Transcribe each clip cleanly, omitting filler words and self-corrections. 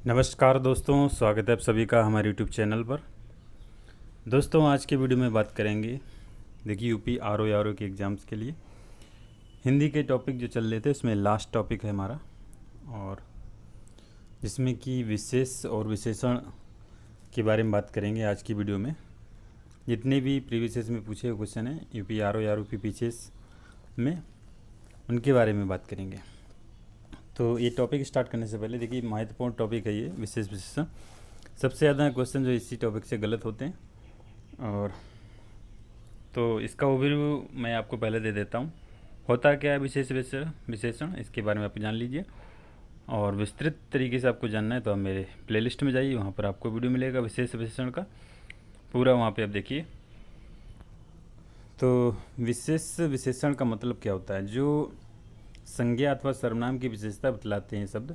नमस्कार दोस्तों, स्वागत है आप सभी का हमारे यूट्यूब चैनल पर। दोस्तों, आज की वीडियो में बात करेंगे, देखिए यूपी आर ओ के एग्ज़ाम्स के लिए हिंदी के टॉपिक जो चल रहे थे उसमें लास्ट टॉपिक है हमारा, और जिसमें कि विशेष और विशेषण के बारे में बात करेंगे आज की वीडियो में। जितने भी प्रीवियस में पूछे हुए क्वेश्चन हैं यूपी आर ओ PPCS में, उनके बारे में बात करेंगे। तो ये टॉपिक स्टार्ट करने से पहले देखिए, महत्वपूर्ण टॉपिक है ये विशेष विशेषण। सबसे ज़्यादा क्वेश्चन जो इसी टॉपिक से गलत होते हैं, और तो इसका ओवरव्यू मैं आपको पहले दे देता हूँ। होता क्या है विशेष विशेषण, इसके बारे में आप जान लीजिए, और विस्तृत तरीके से आपको जानना है तो आप मेरे प्लेलिस्ट में जाइए, वहाँ पर आपको वीडियो मिलेगा विशेष विशेषण का पूरा, वहाँ पे आप देखिए। तो विशेष विशेषण का मतलब क्या होता है? जो संज्ञा अथवा सर्वनाम की विशेषता बतलाते हैं शब्द,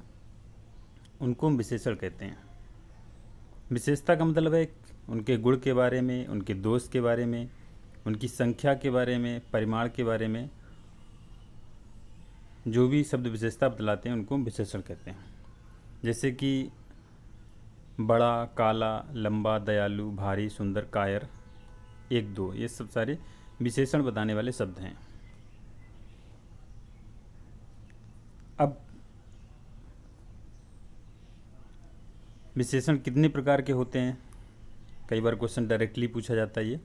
उनको हम विशेषण कहते हैं। विशेषता का मतलब है उनके गुण के बारे में, उनके दोष के बारे में, उनकी संख्या के बारे में, परिमाण के बारे में जो भी शब्द विशेषता बतलाते हैं उनको हम विशेषण कहते हैं। जैसे कि बड़ा, काला, लंबा, दयालु, भारी, सुंदर, कायर, एक, दो, ये सब सारे विशेषण बताने वाले शब्द हैं। अब विशेषण कितने प्रकार के होते हैं? कई बार क्वेश्चन डायरेक्टली पूछा जाता है ये।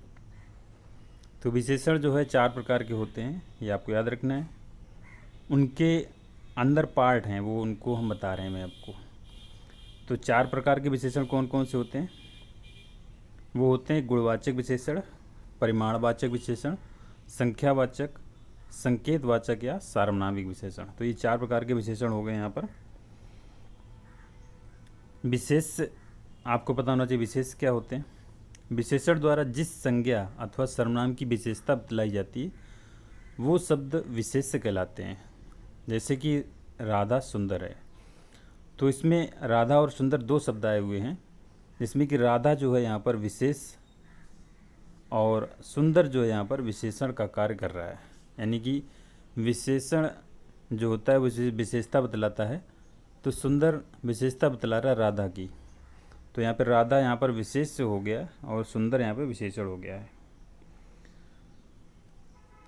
तो विशेषण जो है 4 प्रकार के होते हैं, ये आपको याद रखना है। उनके अंदर पार्ट हैं वो, उनको हम बता रहे हैं मैं आपको। तो 4 प्रकार के विशेषण कौन कौन से होते हैं? वो होते हैं गुणवाचक विशेषण, परिमाणवाचक विशेषण, संख्यावाचक, संकेतवाचक या सार्वनामिक विशेषण। तो ये 4 प्रकार के विशेषण हो गए यहाँ पर। विशेष आपको पता होना चाहिए विशेष क्या होते हैं। विशेषण द्वारा जिस संज्ञा अथवा सर्वनाम की विशेषता बतलाई जाती है वो शब्द विशेष्य कहलाते हैं। जैसे कि राधा सुंदर है, तो इसमें राधा और सुंदर 2 शब्द आए हुए हैं, जिसमें कि राधा जो है यहाँ पर विशेष और सुंदर जो है यहाँ पर विशेषण का कार्य कर रहा है। यानी कि विशेषण जो होता है वो विशेषता बतलाता है, तो सुंदर विशेषता बतला रहा है राधा की। तो यहाँ पर राधा यहाँ पर विशेष हो गया और सुंदर यहाँ पर विशेषण हो गया है।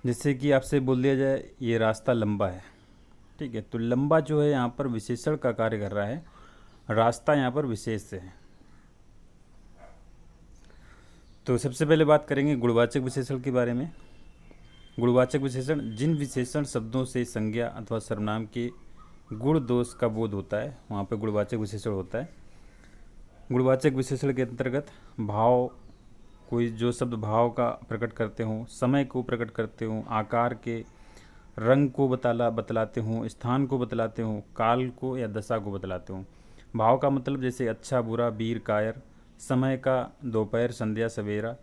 जैसे कि आपसे बोल दिया जाए ये रास्ता लंबा है, ठीक है, तो लंबा जो है यहाँ पर विशेषण का कार्य कर रहा है, रास्ता यहाँ पर विशेष है। तो सबसे पहले बात करेंगे गुणवाचक विशेषण के बारे में। गुणवाचक विशेषण जिन विशेषण शब्दों से संज्ञा अथवा सर्वनाम के गुण दोष का बोध होता है वहाँ पर गुणवाचक विशेषण होता है। गुणवाचक विशेषण के अंतर्गत भाव, कोई जो शब्द भाव का प्रकट करते हों, समय को प्रकट करते हों, आकार के, रंग को बतलाते हों, स्थान को बतलाते हों, काल को या दशा को बतलाते हों। भाव का मतलब जैसे अच्छा, बुरा, वीर, कायर। समय का दोपहर, संध्या, सवेरा।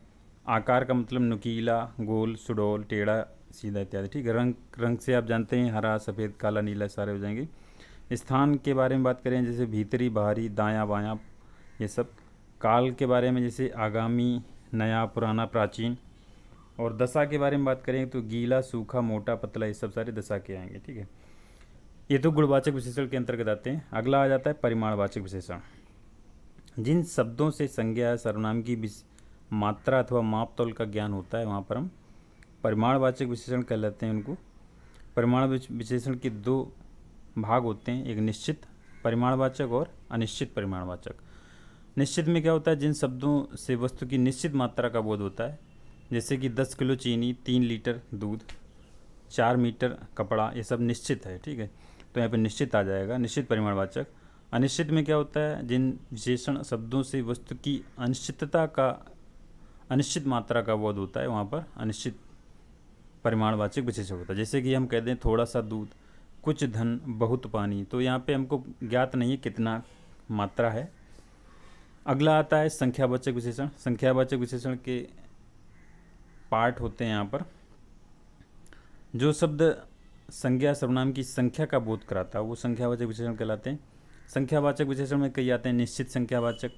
आकार का मतलब नुकीला, गोल, सुडौल, टेढ़ा, सीधा इत्यादि, ठीक है। रंग से आप जानते हैं हरा, सफ़ेद, काला, नीला सारे हो जाएंगे। स्थान के बारे में बात करें जैसे भीतरी, बाहरी, दायां, बायां, ये सब। काल के बारे में जैसे आगामी, नया, पुराना, प्राचीन। और दशा के बारे में बात करें तो गीला, सूखा, मोटा, पतला, ये सब सारे दशा के आएंगे, ठीक है। ये तो गुणवाचक विशेषण के अंतर्गत आते हैं। अगला आ जाता है परिमाणवाचक विशेषण। जिन शब्दों से संज्ञा या सर्वनाम की मात्रा अथवा मापतौल का ज्ञान होता है वहाँ पर हम परिमाणवाचक विशेषण कहलाते हैं उनको। परिमाण विशेषण के 2 भाग होते हैं, एक निश्चित परिमाणवाचक और अनिश्चित परिमाणवाचक। निश्चित में क्या होता है? जिन शब्दों से वस्तु की निश्चित मात्रा का बोध होता है, जैसे कि 10 किलो चीनी, 3 लीटर दूध, 4 मीटर कपड़ा, ये सब निश्चित है, ठीक है। तो यहाँ पर निश्चित आ जाएगा, निश्चित परिमाणवाचक। अनिश्चित में क्या होता है? जिन विशेषण शब्दों से वस्तु की अनिश्चित मात्रा का बोध होता है वहाँ पर अनिश्चित परिमाणवाचक विशेषण होता है। जैसे कि हम कह दें थोड़ा सा दूध, कुछ धन, बहुत पानी, तो यहाँ पे हमको ज्ञात नहीं है कितना मात्रा है। अगला आता है संख्यावाचक विशेषण। संख्यावाचक विशेषण के पार्ट होते हैं यहाँ पर। जो शब्द संज्ञा सर्वनाम की संख्या का बोध कराता है वो संख्यावाचक विशेषण कहलाते हैं। संख्यावाचक विशेषण में कई आते हैं निश्चित संख्यावाचक।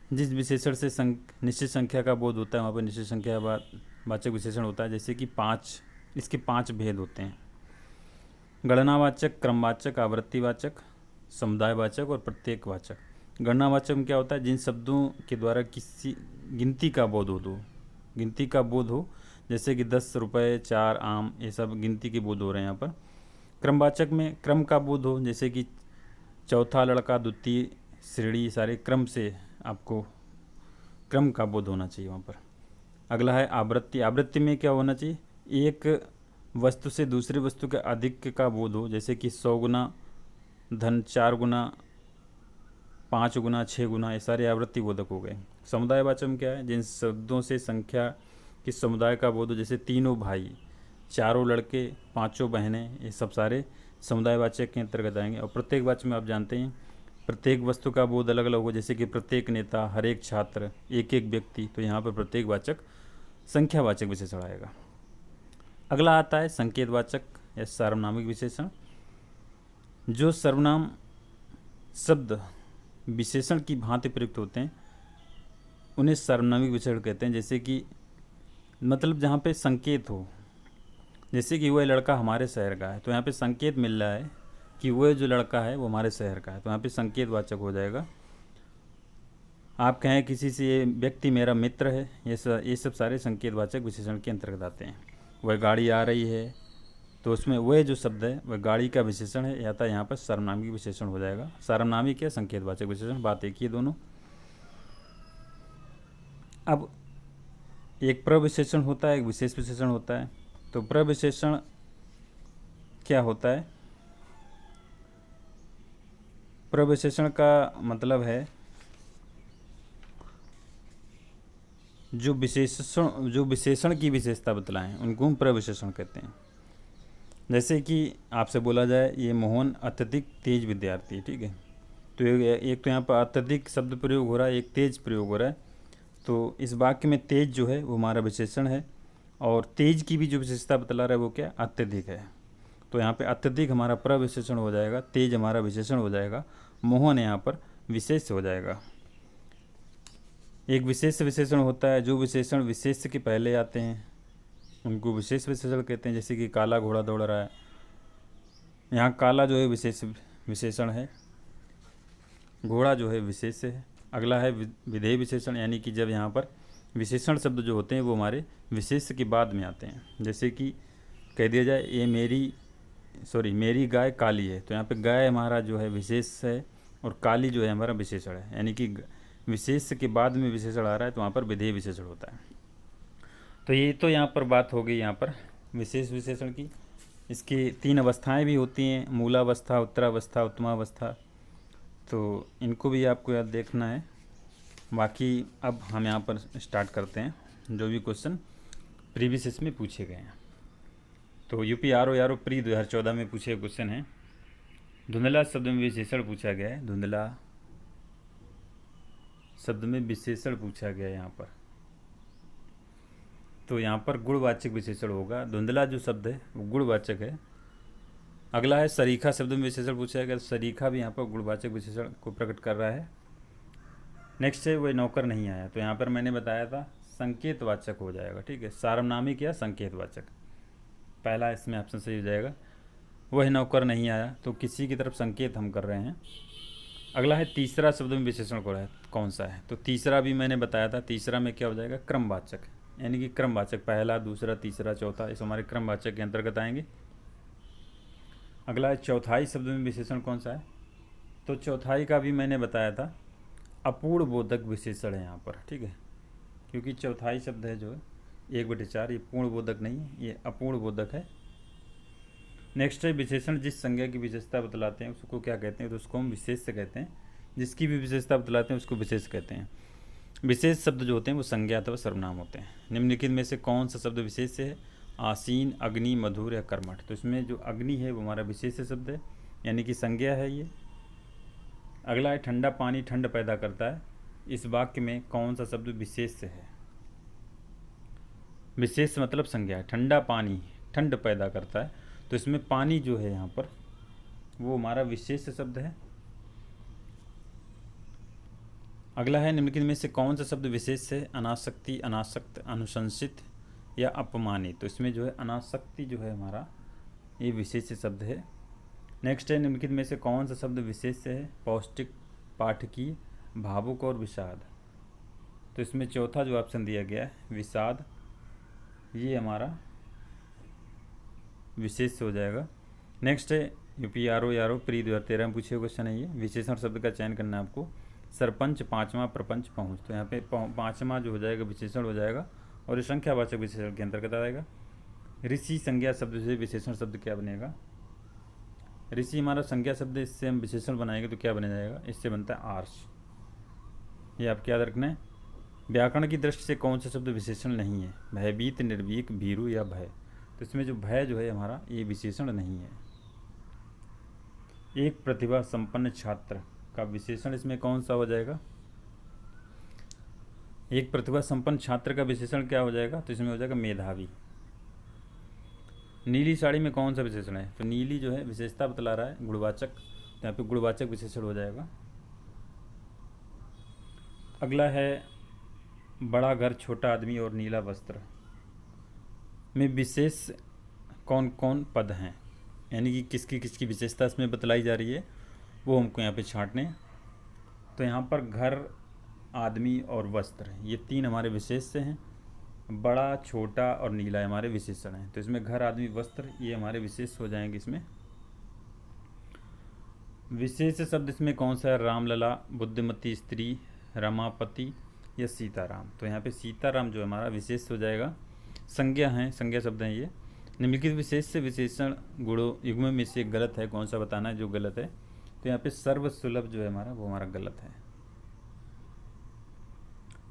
जिस विशेषण से निश्चित संख्या का बोध होता है वहाँ पर निश्चित संख्यावाचक विशेषण होता है। जैसे कि 5, इसके 5 भेद होते हैं। गणनावाचक, क्रमवाचक, आवृत्तिवाचक, समुदायवाचक और प्रत्येकवाचक। गणनावाचक में क्या होता है, जिन शब्दों के द्वारा किसी गिनती का बोध हो, जैसे कि 10 रुपये, 4 आम, ये सब गिनती के बोध हो रहे हैं यहाँ पर। क्रमवाचक में क्रम का बोध हो, जैसे कि चौथा लड़का, द्वितीय श्रेणी, सारे क्रम से आपको क्रम का बोध होना चाहिए वहाँ पर। अगला है आवृत्ति। आवृत्ति में क्या होना चाहिए, एक वस्तु से दूसरी वस्तु के अधिक का बोध हो, जैसे कि 100 गुना धन, 4 गुना, 5 गुना, 6 गुना, ये सारे आवृत्ति बोधक हो गए। समुदायवाचक में क्या है, जिन शब्दों से संख्या कि समुदाय का बोध हो, जैसे तीनों भाई, चारों लड़के, पांचों बहनें, ये सब सारे समुदायवाचक के अंतर्गत आएंगे। और प्रत्येकवाचक में आप जानते हैं प्रत्येक वस्तु का बोध अलग अलग हो, जैसे कि प्रत्येक नेता, हर एक छात्र, एक एक व्यक्ति, तो यहाँ पर प्रत्येकवाचक संख्यावाचक विशेषण आएगा। अगला आता है संकेतवाचक या सार्वनामिक विशेषण। जो सर्वनाम शब्द विशेषण की भांति प्रयुक्त होते हैं उन्हें सार्वनामिक विशेषण कहते हैं। जैसे कि मतलब जहाँ पे संकेत हो, जैसे कि वह लड़का हमारे शहर का है, तो यहाँ पे संकेत मिल रहा है कि वह जो लड़का है वो हमारे शहर का है, तो यहाँ पे संकेतवाचक हो जाएगा। आप कहें किसी से ये व्यक्ति मेरा मित्र है, ये सब सारे संकेतवाचक विशेषण के अंतर्गत आते हैं। वह गाड़ी आ रही है, तो उसमें वह जो शब्द है वह गाड़ी का विशेषण है, या तो यहाँ पर सार्वनामिक विशेषण हो जाएगा। सार्वनामिक या संकेतवाचक विशेषण, बात एक ही दोनों। अब एक प्रविशेषण होता है, एक विशेष विशेषण होता है। तो प्रविशेषण क्या होता है, प्रविशेषण का मतलब है जो विशेषण की विशेषता बतलाएं उनको हम प्रविशेषण कहते हैं। जैसे कि आपसे बोला जाए ये मोहन अत्यधिक तेज विद्यार्थी है, ठीक है, तो एक तो यहाँ पर अत्यधिक शब्द प्रयोग हो रहा है, एक तेज प्रयोग हो रहा है। तो इस वाक्य में तेज जो है वो हमारा विशेषण है, और तेज की भी जो विशेषता बतला रहा है वो क्या, अत्यधिक है। तो यहाँ पे अत्यधिक हमारा प्रविशेषण हो जाएगा, तेज हमारा विशेषण हो जाएगा, मोहन यहाँ पर विशेष हो जाएगा। एक विशेष विशेषण होता है, जो विशेषण विशेष के पहले आते हैं उनको विशेष विशेषण कहते हैं। जैसे कि काला घोड़ा दौड़ रहा है, यहाँ काला जो है विशेष विशेषण है, घोड़ा जो है विशेष है। अगला है विधेय विशेषण, यानी कि जब यहाँ पर विशेषण शब्द जो होते हैं वो हमारे विशेष के बाद में आते हैं। जैसे कि कह दिया जाए ये मेरी गाय काली है, तो यहाँ पे गाय हमारा जो है विशेष है और काली जो है हमारा विशेषण है, यानी कि विशेष के बाद में विशेषण आ रहा है तो वहाँ पर विधेय विशेषण होता है। तो ये तो यहाँ पर बात हो गई यहाँ पर विशेष विशेषण की। इसकी 3 अवस्थाएं भी होती हैं, मूलावस्था, उत्तरावस्था, उत्तमावस्था, तो इनको भी आपको याद देखना है। बाकी अब हम यहाँ पर स्टार्ट करते हैं जो भी क्वेश्चन प्रीवियस इसमें पूछे गए हैं। तो यूपी आर प्री 2014 में पूछे क्वेश्चन है, धुंधला शब्द में विशेषण पूछा गया है, धुंधला शब्द में विशेषण पूछा गया है यहाँ पर। तो यहाँ पर गुणवाचक विशेषण होगा, धुंधला जो शब्द है वो गुणवाचक है। अगला है सरीखा शब्द में विशेषण पूछा गया, सरीखा भी यहाँ पर गुणवाचक विशेषण को प्रकट कर रहा है। नेक्स्ट है वह नौकर नहीं आया, तो यहाँ पर मैंने बताया था संकेतवाचक हो जाएगा, ठीक है, सार्वनामिक या संकेतवाचक, पहला इसमें ऑप्शन सही हो जाएगा। वह नौकर नहीं आया, तो किसी की तरफ संकेत हम कर रहे हैं। अगला है तीसरा शब्द में विशेषण कौन सा है, तो तीसरा भी मैंने बताया था, तीसरा में क्या हो जाएगा, क्रमवाचक, यानी कि क्रमवाचक, पहला, दूसरा, तीसरा, चौथा, इस हमारे क्रमवाचक के अंतर्गत आएंगे। अगला है चौथाई शब्द में विशेषण कौन सा है, तो चौथाई का भी मैंने बताया था अपूर्ण बोधक विशेषण है यहाँ पर, ठीक है, क्योंकि चौथाई शब्द है जो है 1/4, ये पूर्ण बोधक नहीं है, ये अपूर्ण बोधक है। नेक्स्ट है विशेषण जिस संज्ञा की विशेषता बतलाते हैं उसको क्या कहते हैं, तो उसको हम विशेष कहते हैं। जिसकी भी विशेषता बतलाते हैं उसको विशेष कहते हैं। विशेष शब्द जो होते हैं वो संज्ञा अथवा सर्वनाम होते हैं। निम्नलिखित में से कौन सा शब्द विशेष है, आसीन, अग्नि, मधुर या कर्मठ, तो इसमें जो अग्नि है वो हमारा विशेष शब्द है, यानी कि संज्ञा है ये। अगला है ठंडा पानी ठंड पैदा करता है, इस वाक्य में कौन सा शब्द विशेष है, विशेष मतलब संज्ञा है, ठंडा पानी ठंड पैदा करता है, तो इसमें पानी जो है यहाँ पर वो हमारा विशेष शब्द है। अगला है निम्नलिखित में से कौन सा शब्द विशेष है, अनासक्ति, अनासक्त, अनुशंसित या अपमानित, तो इसमें जो है अनासक्ति जो है हमारा ये विशेष शब्द है। नेक्स्ट है, निम्नलिखित में से कौन सा शब्द विशेष से है? पौष्टिक, पाठकीय, भावुक और विषाद। तो इसमें चौथा जो ऑप्शन दिया गया है विषाद, ये हमारा विशेष से हो जाएगा। नेक्स्ट है यूपीआरओ प्री 2013 में पूछे क्वेश्चन है ये, विशेषण शब्द का चयन करना है आपको। सरपंच, पाँचवा, प्रपंच, पहुँच। तो यहाँ पे पाँचवा जो हो जाएगा विशेषण हो जाएगा और ये संख्यावाचक विशेषण के अंतर्गत आएगा। ऋषि, संज्ञा शब्द से विशेषण शब्द क्या बनेगा? ऋषि हमारा संज्ञा शब्द, इससे हम विशेषण बनाएंगे तो क्या बन जाएगा? इससे बनता है आर्ष। ये आपको याद रखना है। व्याकरण की दृष्टि से कौन सा शब्द विशेषण नहीं है? भयभीत, निर्भीक, भीरु या भय। तो इसमें जो भय जो है हमारा, ये विशेषण नहीं है। एक प्रतिभा संपन्न छात्र का विशेषण इसमें कौन सा हो जाएगा? एक प्रतिभा संपन्न छात्र का विशेषण क्या हो जाएगा? तो इसमें हो जाएगा मेधावी। नीली साड़ी में कौन सा विशेषण है? तो नीली जो है विशेषता बतला रहा है, गुणवाचक, तो यहाँ पे गुणवाचक विशेषण हो जाएगा। अगला है बड़ा घर, छोटा आदमी और नीला वस्त्र में विशेष कौन कौन पद हैं, यानी कि किसकी किसकी विशेषता इसमें बतलाई जा रही है, वो हमको यहाँ पे छांटने। तो यहाँ पर घर, आदमी और वस्त्र, ये तीन हमारे विशेष से हैं। बड़ा, छोटा और नीला हमारे विशेषण हैं। तो इसमें घर, आदमी, वस्त्र ये हमारे विशेष हो जाएंगे। इसमें विशेष शब्द इसमें कौन सा है? रामलला, बुद्धिमती स्त्री, रमापति या सीताराम। तो यहाँ पे सीताराम जो हमारा विशेष हो जाएगा। संज्ञा हैं, संज्ञा शब्द हैं ये। निम्नलिखित विशेष से विशेषण गुणों युग्म में से गलत है, कौन सा बताना है जो गलत है? तो यहाँ पे सर्वसुलभ जो है हमारा, वो हमारा गलत है।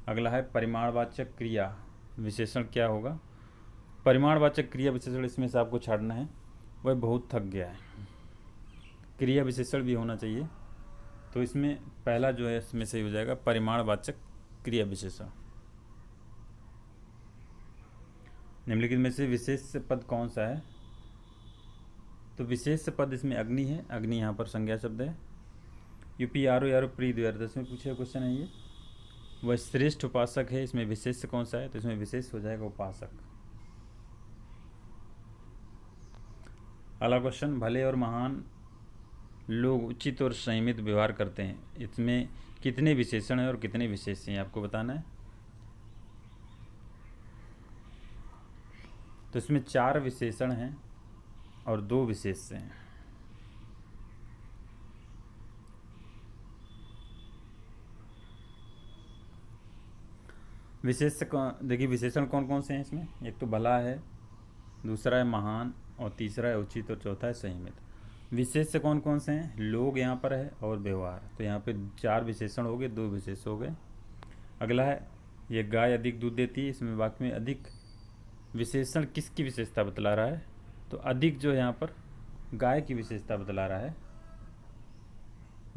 अगला है परिमाणवाचक क्रिया विशेषण क्या होगा? परिमाणवाचक क्रिया विशेषण इसमें से आपको छाड़ना है। वह बहुत थक गया है, क्रिया विशेषण भी होना चाहिए। तो इसमें पहला जो है इसमें से हो जाएगा परिमाणवाचक क्रिया विशेषण। निम्नलिखित में से विशेष पद कौन सा है? तो विशेष पद इसमें अग्नि है, अग्नि यहाँ पर संज्ञा शब्द है। यूपीआरओ प्री 2010 में पूछे क्वेश्चन है ये। वह श्रेष्ठ उपासक है, इसमें विशेष कौन सा है? तो इसमें विशेष हो जाएगा उपासक। अगला क्वेश्चन, भले और महान लोग उचित और संयमित व्यवहार करते हैं, इसमें कितने विशेषण हैं और कितने विशेष हैं आपको बताना है। तो इसमें 4 विशेषण हैं और 2 विशेष हैं। विशेष देखिए विशेषण कौन कौन से हैं इसमें? एक तो भला है, दूसरा है महान और तीसरा है उचित और चौथा है संयमित। विशेष से कौन कौन से हैं? लोग यहाँ पर है और व्यवहार। तो यहाँ पे 4 विशेषण हो गए, 2 विशेष हो गए। अगला है ये गाय अधिक दूध देती है, इसमें वाक्य में अधिक विशेषण किसकी विशेषता बतला रहा है? तो अधिक जो है यहाँ पर गाय की विशेषता बतला रहा है,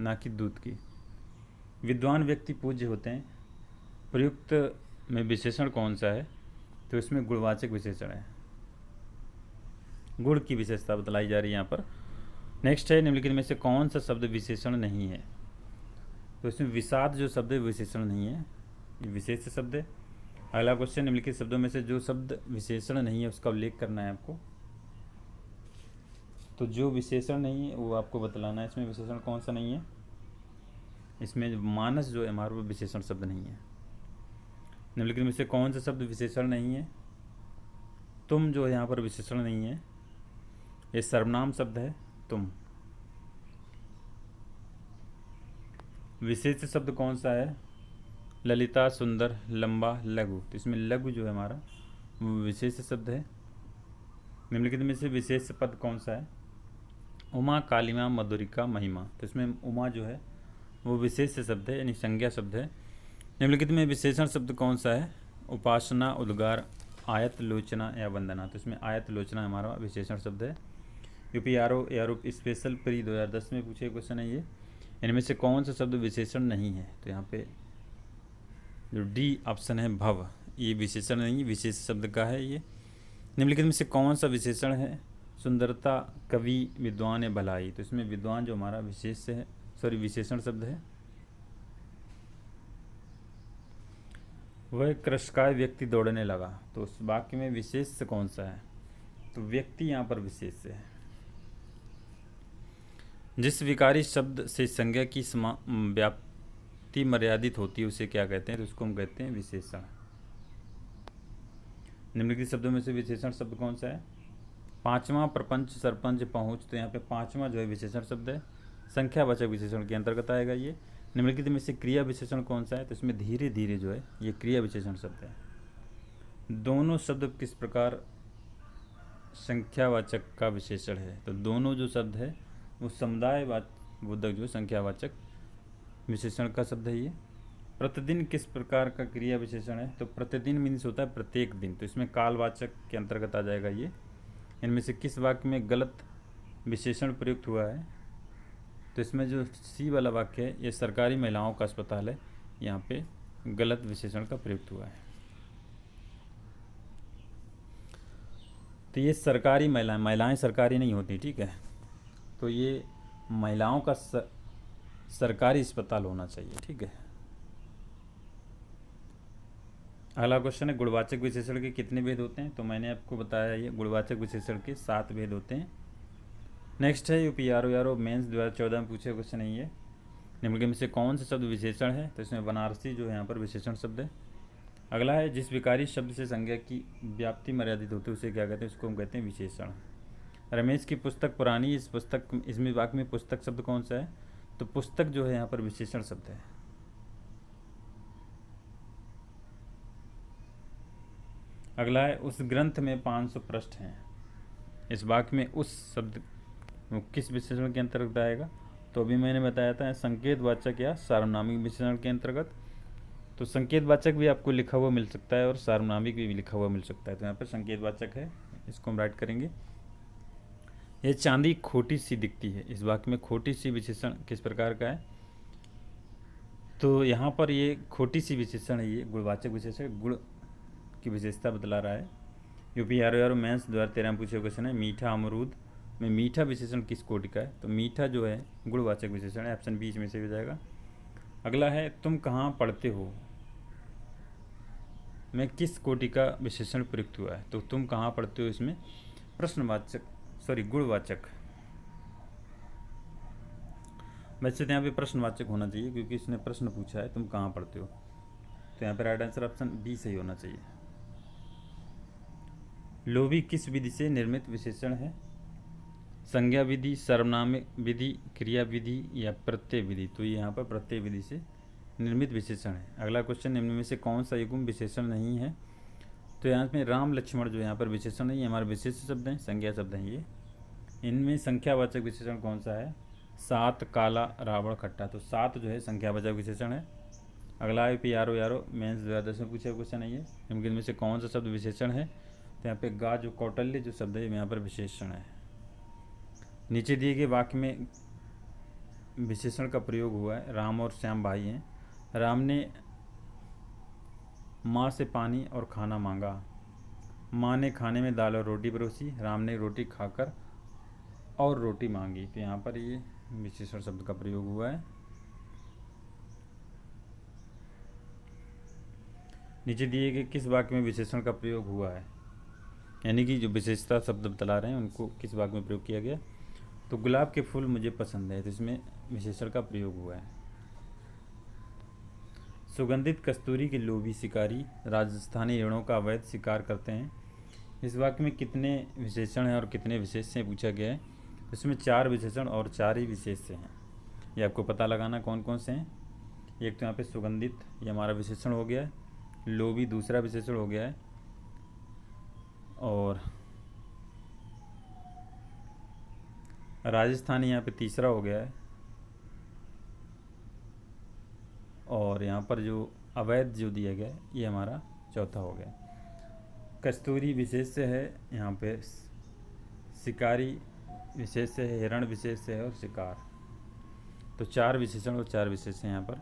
ना कि दूध की। विद्वान व्यक्ति पूज्य होते हैं, प्रयुक्त में विशेषण कौन सा है? तो इसमें गुणवाचक विशेषण है, गुण की विशेषता बतलाई जा रही है यहाँ पर। नेक्स्ट है निम्नलिखित में से कौन सा शब्द विशेषण नहीं है? तो इसमें विषाद जो शब्द है विशेषण नहीं है, ये विशेष शब्द है। अगला क्वेश्चन, निम्नलिखित शब्दों में से जो शब्द विशेषण नहीं है उसका उल्लेख करना है आपको। तो जो विशेषण नहीं है वो आपको बतलाना है। इसमें विशेषण कौन सा नहीं है? इसमें मानस जो है हमारा वो विशेषण शब्द नहीं है। निम्नलिखित में से कौन सा शब्द विशेषण नहीं है? तुम जो है यहाँ पर विशेषण नहीं है, ये सर्वनाम शब्द है तुम। विशेष शब्द कौन सा है? ललिता, सुंदर, लंबा, लघु। तो इसमें लघु जो है हमारा वो विशेष शब्द है। निम्नलिखित में से विशेष पद कौन सा है? उमा, कालिमा, मधुरिका, महिमा। तो इसमें उमा जो है वो विशेष शब्द है, यानी संज्ञा शब्द है। निम्नलिखित में विशेषण शब्द कौन सा है? उपासना, उद्गार, आयत, लोचना या वंदना। तो इसमें आयत, लोचना हमारा विशेषण शब्द है। यूपीआरओ स्पेशल प्री 2010 में पूछे क्वेश्चन है ये। इनमें से कौन सा शब्द विशेषण नहीं है? तो यहाँ पे जो डी ऑप्शन है भव, ये विशेषण नहीं, विशेष शब्द का है ये। निम्नलिखित में से कौन सा विशेषण है? सुंदरता, कवि, विद्वान या भलाई। तो इसमें विद्वान जो हमारा विशेष है, विशेषण शब्द है। वह कृशकाय व्यक्ति दौड़ने लगा। तो उस वाक्य में विशेष कौन सा है? तो व्यक्ति यहाँ पर विशेष है। जिस विकारी शब्द से संज्ञा की व्याप्ति मर्यादित होती है उसे क्या कहते हैं? तो उसको हम कहते हैं विशेषण। निम्नलिखित शब्दों में से विशेषण शब्द कौन सा है? पांचवा प्रपंच सरपंच पहुँच, तो यहाँ पे पांचवा जो है विशेषण शब्द है, संख्यावाचक विशेषण के अंतर्गत आएगा ये। निम्नलिखित में से क्रिया विशेषण कौन सा है? तो इसमें धीरे धीरे जो है ये क्रिया विशेषण शब्द है। दोनों शब्द किस प्रकार संख्यावाचक का विशेषण है? तो दोनों जो शब्द है वो समुदाय बोधक जो संख्यावाचक विशेषण का शब्द है ये। प्रतिदिन किस प्रकार का क्रिया विशेषण है? तो प्रतिदिन मीन्स होता है प्रत्येक दिन, तो इसमें कालवाचक के अंतर्गत आ जाएगा ये। इनमें से किस वाक्य में गलत विशेषण प्रयुक्त हुआ है? तो इसमें जो सी वाला वाक्य है ये सरकारी महिलाओं का अस्पताल है, यहाँ पे गलत विशेषण का प्रयुक्त हुआ है। तो ये सरकारी महिलाएं सरकारी नहीं होती, ठीक है, तो ये महिलाओं का सरकारी अस्पताल होना चाहिए, ठीक है। अगला क्वेश्चन है गुणवाचक विशेषण के कितने भेद होते हैं? तो मैंने आपको बताया ये गुणवाचक विशेषण के 7 भेद होते हैं। नेक्स्ट है यूपीआरओ मेंस 2014 में पूछे क्वेश्चन है ये। निम्नलिखित में से कौन सा शब्द विशेषण है? तो इसमें बनारसी जो है यहाँ पर विशेषण शब्द है। अगला है जिस विकारी शब्द से संज्ञा की व्याप्ति मर्यादित होती है उसे क्या कहते हैं? उसको हम कहते हैं विशेषण। रमेश की पुस्तक पुरानी, इस पुस्तक, इसमें वाक्य में पुस्तक शब्द कौन सा है? तो पुस्तक जो है यहाँ पर विशेषण शब्द है। अगला है उस ग्रंथ में 500 पृष्ठ हैं, इस वाक्य में उस शब्द किस विशेषण के अंतर्गत आएगा? तो अभी मैंने बताया था संकेतवाचक या सार्वनामिक विशेषण के अंतर्गत। तो संकेतवाचक भी आपको लिखा हुआ मिल सकता है और सार्वनामिक भी लिखा हुआ मिल सकता है, तो यहाँ पर संकेतवाचक है, इसको हम राइट करेंगे। यह चांदी खोटी सी दिखती है, इस वाक्य में खोटी सी विशेषण किस प्रकार का है? तो यहाँ पर ये खोटी सी विशेषण है, ये गुणवाचक विशेषण, गुण की विशेषता बतला रहा है। यूपीआरओ मेंस 2013 में पूछे क्वेश्चन है मीठा अमरूद में मीठा विशेषण किस कोटि का है? तो मीठा जो है गुणवाचक विशेषण है, ऑप्शन बी में से हो जाएगा। अगला है तुम कहाँ पढ़ते हो में किस कोटि का विशेषण प्रयुक्त हुआ है? तो तुम कहाँ पढ़ते हो इसमें गुणवाचक, वैसे तो यहाँ पे प्रश्नवाचक होना चाहिए क्योंकि इसने प्रश्न पूछा है तुम कहाँ पढ़ते हो, तो यहाँ पे राइट आंसर ऑप्शन बी सही होना चाहिए। लोभी किस विधि से निर्मित विशेषण है? संज्ञा विधि, सर्वनाम विधि, क्रिया विधि या प्रत्यय विधि? तो ये यहाँ पर प्रत्यय विधि से निर्मित विशेषण है। अगला क्वेश्चन निम्न में से कौन सा युग्म विशेषण नहीं है? तो यहाँ पे राम लक्ष्मण जो यहाँ पर विशेषण नहीं है, हमारे विशेष शब्द हैं, संज्ञा शब्द हैं ये। इनमें संख्यावाचक विशेषण कौन सा है? 7 काला रावण खट्टा, तो 7 जो है संख्यावाचक विशेषण है। अगला है पीआरओ मेंस 2010 में पूछा क्वेश्चन है ये। इनमें से कौन सा शब्द विशेषण है? तो यहाँ पे गा जो कौटल्य जो शब्द है यहाँ पर विशेषण है। नीचे दिए गए वाक्य में विशेषण का प्रयोग हुआ है। राम और श्याम भाई हैं। राम ने माँ से पानी और खाना मांगा, माँ ने खाने में दाल और रोटी परोसी, राम ने रोटी खाकर और रोटी मांगी, तो यहाँ पर ये विशेषण शब्द का प्रयोग हुआ है। नीचे दिए गए किस वाक्य में विशेषण का प्रयोग हुआ है? यानी कि जो विशेषता शब्द बतला रहे हैं उनको किस वाक्य में प्रयोग किया गया? तो गुलाब के फूल मुझे पसंद है, तो इसमें विशेषण का प्रयोग हुआ है। सुगंधित कस्तूरी के लोभी शिकारी राजस्थानी हिरणों का अवैध शिकार करते हैं, इस वाक्य में कितने विशेषण हैं और कितने विशेष से पूछा गया है? इसमें 4 विशेषण और 4 ही विशेष से हैं। ये आपको पता लगाना कौन कौन से हैं। एक तो यहाँ पे सुगंधित ये हमारा विशेषण हो गया है, लोभी दूसरा विशेषण हो गया है, और राजस्थानी यहाँ पे तीसरा हो गया है, और यहाँ पर जो अवैध जो दिया गया है ये हमारा चौथा हो गया। कस्तूरी विशेष से है, यहाँ पे शिकारी विशेष से है, हिरण विशेष से है और शिकार, तो 4 विशेषण और 4 विशेष हैं यहाँ पर।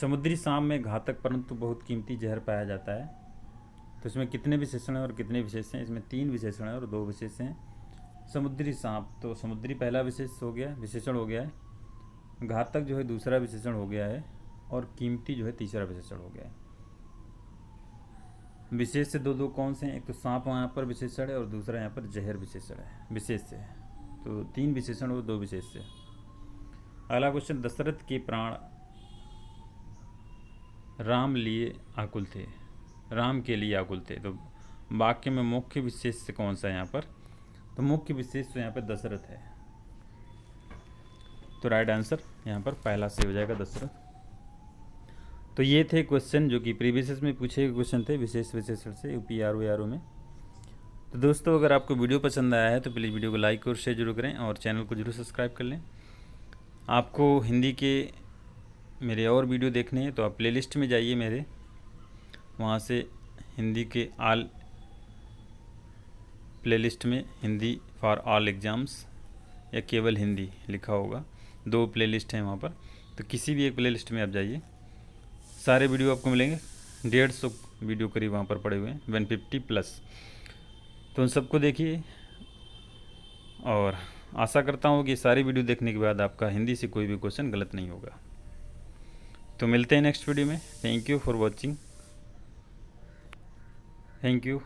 समुद्री सांप में घातक परंतु बहुत कीमती जहर पाया जाता है, तो इसमें कितने विशेषण हैं और कितने विशेष हैं? इसमें 3 विशेषण हैं और 2 विशेष हैं। समुद्री सांप, तो समुद्री पहला विशेष हो गया, विशेषण हो गया है, घातक जो है दूसरा विशेषण हो गया है, और कीमती जो है तीसरा विशेषण हो गया है। विशेष से 2 कौन से हैं? एक तो सांप वहाँ पर विशेषण है और दूसरा यहाँ पर जहर विशेषण है, विशेष से है। तो 3 विशेषण और 2 विशेष्य। अगला क्वेश्चन, दशरथ के प्राण राम लिए आकुल थे, राम के लिए आकुल थे। तो वाक्य में मुख्य विशेष्य कौन सा है यहाँ पर? तो मुख्य विशेष्य यहाँ पर दशरथ है। तो राइट आंसर यहाँ पर पहला से हो जाएगा, दशरथ। तो ये थे क्वेश्चन जो कि प्रीवियस में पूछे गए क्वेश्चन थे विशेष विशेषण से यूपी आर में। तो दोस्तों, अगर आपको वीडियो पसंद आया है तो प्लीज़ वीडियो को लाइक और शेयर जरूर करें और चैनल को जरूर सब्सक्राइब कर लें। आपको हिंदी के मेरे और वीडियो देखने हैं तो आप प्लेलिस्ट में जाइए मेरे, वहाँ से हिंदी के ऑल प्लेलिस्ट में हिंदी फॉर ऑल एग्ज़ाम्स या केवल हिंदी लिखा होगा, 2 प्लेलिस्ट हैं वहाँ पर। तो किसी भी एक प्लेलिस्ट में आप जाइए, सारे वीडियो आपको मिलेंगे। 150 वीडियो करीब वहाँ पर पड़े हुए हैं, 150+। तो उन सबको देखिए और आशा करता हूँ कि सारी वीडियो देखने के बाद आपका हिंदी से कोई भी क्वेश्चन गलत नहीं होगा। तो मिलते हैं नेक्स्ट वीडियो में। Thank you for watching. Thank you.